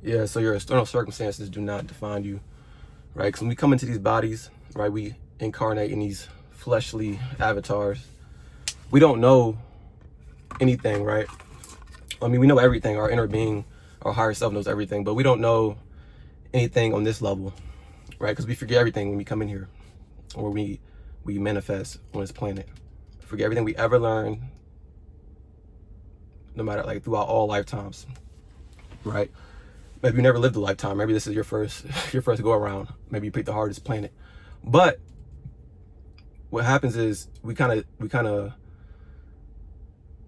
Yeah, so your external circumstances do not define you, right? Because when we come into these bodies, right, we incarnate in these fleshly avatars. We don't know anything, right? I mean, we know everything. Our inner being, our higher self knows everything, but we don't know anything on this level, right? Because we forget everything when we come in here, or we manifest on this planet. Forget everything we ever learned, no matter, like, throughout all lifetimes, right? Maybe you never lived a lifetime. Maybe this is your first your first go around. Maybe you picked the hardest planet. But what happens is we kind of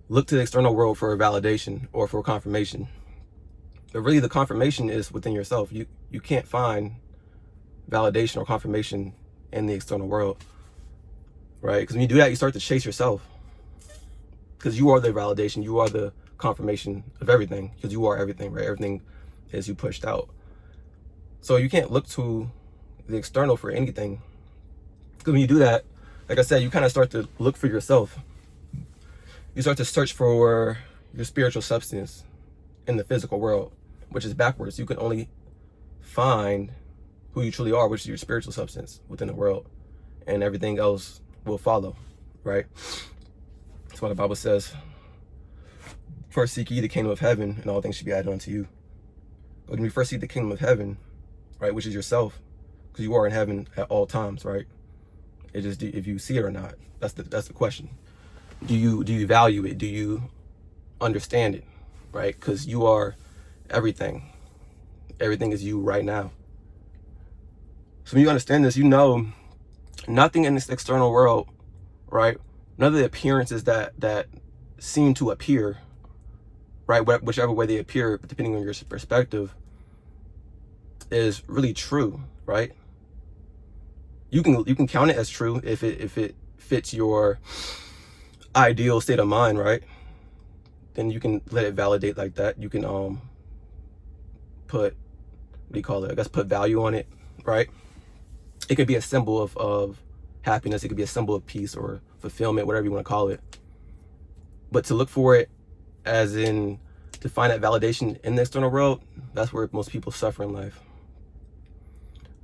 look to the external world for a validation or for confirmation. But really the confirmation is within yourself. You can't find validation or confirmation in the external world, right? Because when you do that, you start to chase yourself. Because you are the validation, you are the confirmation of everything, because you are everything, right? Everything is you pushed out. So you can't look to the external for anything. Because when you do that, like I said, you kind of start to look for yourself. You start to search for your spiritual substance in the physical world, which is backwards. You can only find who you truly are, which is your spiritual substance within the world, and everything else will follow, right? That's why the Bible says, first seek ye the kingdom of heaven, and all things should be added unto you. But when you first seek the kingdom of heaven, right, which is yourself, because you are in heaven at all times, right? It just, if you see it or not, that's the question. Do you value it? Do you understand it, right? Because you are everything. Everything is you right now. So when you understand this, you know nothing in this external world, right? None of the appearances that seem to appear, right, whichever way they appear, depending on your perspective, is really true, right? You can count it as true if it fits your ideal state of mind, right? Then you can let it validate like that. You can put, what do you call it? I guess put value on it, right? It could be a symbol of happiness. It could be a symbol of peace or fulfillment, whatever you want to call it. But to look for it as in, to find that validation in the external world, that's where most people suffer in life.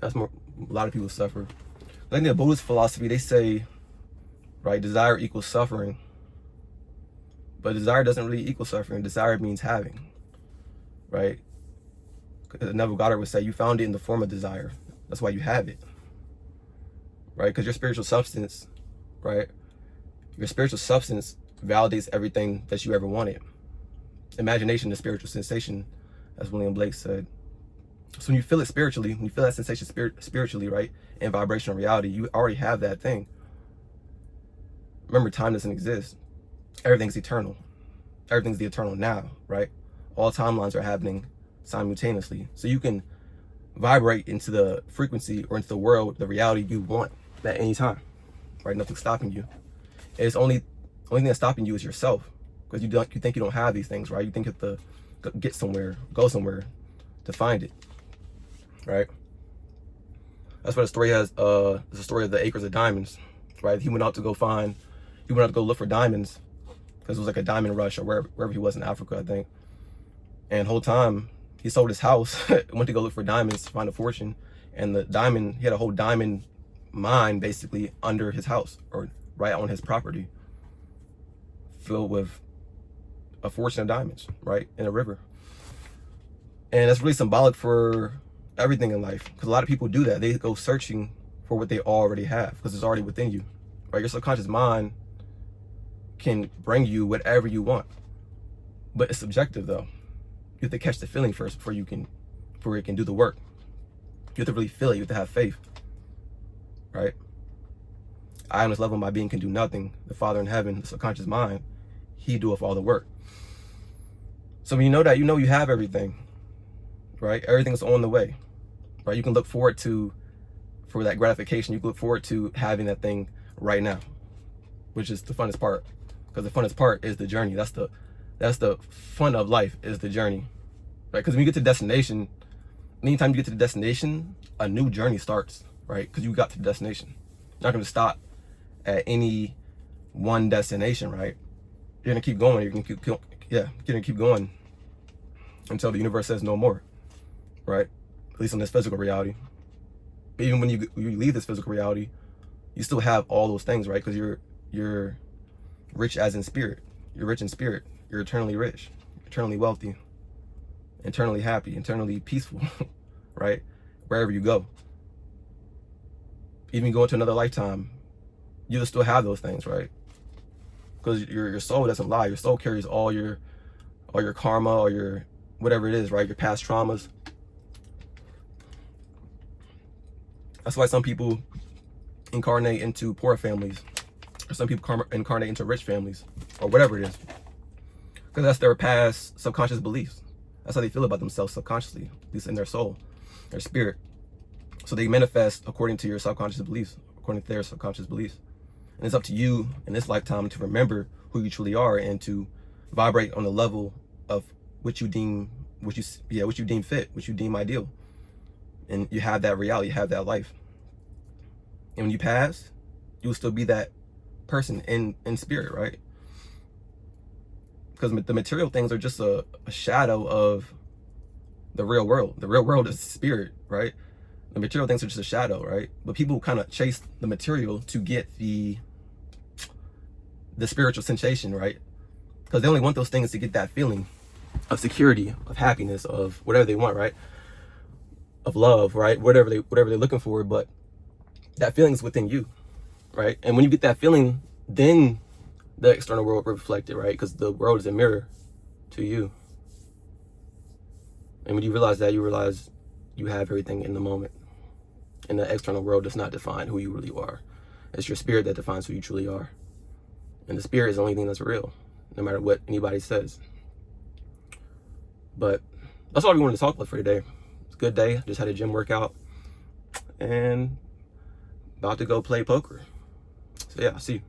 A lot of people suffer. Like in the Buddhist philosophy, they say, right, desire equals suffering. But desire doesn't really equal suffering. Desire means having, right? Neville Goddard would say, you found it in the form of desire. That's why you have it, right? Because your spiritual substance, right? Your spiritual substance validates everything that you ever wanted. Imagination is spiritual sensation, as William Blake said. So when you feel it spiritually, when you feel that sensation spiritually, right, in vibrational reality, you already have that thing. Remember, time doesn't exist. Everything's eternal. Everything's the eternal now, right? All timelines are happening simultaneously. So you can vibrate into the frequency or into the world, the reality you want at any time, right? Nothing's stopping you. It's only thing that's stopping you is yourself, because you think you don't have these things, right? You think you have to get somewhere, go somewhere to find it, right? That's what the story has. The story of the acres of diamonds, right? He went out to go look for diamonds, because it was like a diamond rush, or wherever he was in Africa, I think. And the whole time he sold his house, went to go look for diamonds to find a fortune. And he had a whole diamond mine basically under his house, or right on his property, filled with a fortune of diamonds, right, in a river. And that's really symbolic for everything in life, because a lot of people do that. They go searching for what they already have, because it's already within you, right? Your subconscious mind can bring you whatever you want, but it's subjective though. You have to catch the feeling first before it can do the work. You have to really feel it. You have to have faith, right? I on this level, my being can do nothing. The Father in heaven, the subconscious mind, he doeth all the work. So when you know that, you know you have everything, right? Everything's on the way, right? You can look forward for that gratification. You can look forward to having that thing right now, which is the funnest part, because the funnest part is the journey. That's the fun of life, is the journey, right? Because when you get to the destination, anytime you get to the destination, a new journey starts, right? Because you got to the destination. You're not going to stop at any one destination, right? You're going to keep going. You're going to keep going until the universe says no more. right? At least in this physical reality. But even when you leave this physical reality, you still have all those things, right? Because you're rich as in spirit. You're rich in spirit. You're eternally rich, eternally wealthy, eternally happy, eternally peaceful, right? Wherever you go. Even go into another lifetime, you'll still have those things, right? Because your soul doesn't lie. Your soul carries all your karma, or your whatever it is, right? Your past traumas. That's why some people incarnate into poor families, or some people incarnate into rich families, or whatever it is. Because that's their past subconscious beliefs. That's how they feel about themselves subconsciously, at least in their soul, their spirit. So they manifest according to your subconscious beliefs, according to their subconscious beliefs. And it's up to you in this lifetime to remember who you truly are, and to vibrate on the level of what you deem fit, what you deem ideal. And you have that reality, you have that life. And when you pass, you will still be that person in spirit, right? Because the material things are just a shadow of the real world. The real world is spirit, right? The material things are just a shadow, right? But people kind of chase the material to get the spiritual sensation, right? Because they only want those things to get that feeling of security, of happiness, of whatever they want, right? Of love, right? Whatever they're looking for. But that feeling is within you, right? And when you get that feeling, then the external world will reflect it, right? Because the world is a mirror to you. And when you realize that, you realize you have everything in the moment. And the external world does not define who you really are. It's your spirit that defines who you truly are. And the spirit is the only thing that's real, no matter what anybody says. But that's all we wanted to talk about for today. It's a good day. Just had a gym workout. And about to go play poker. So yeah, I'll see you.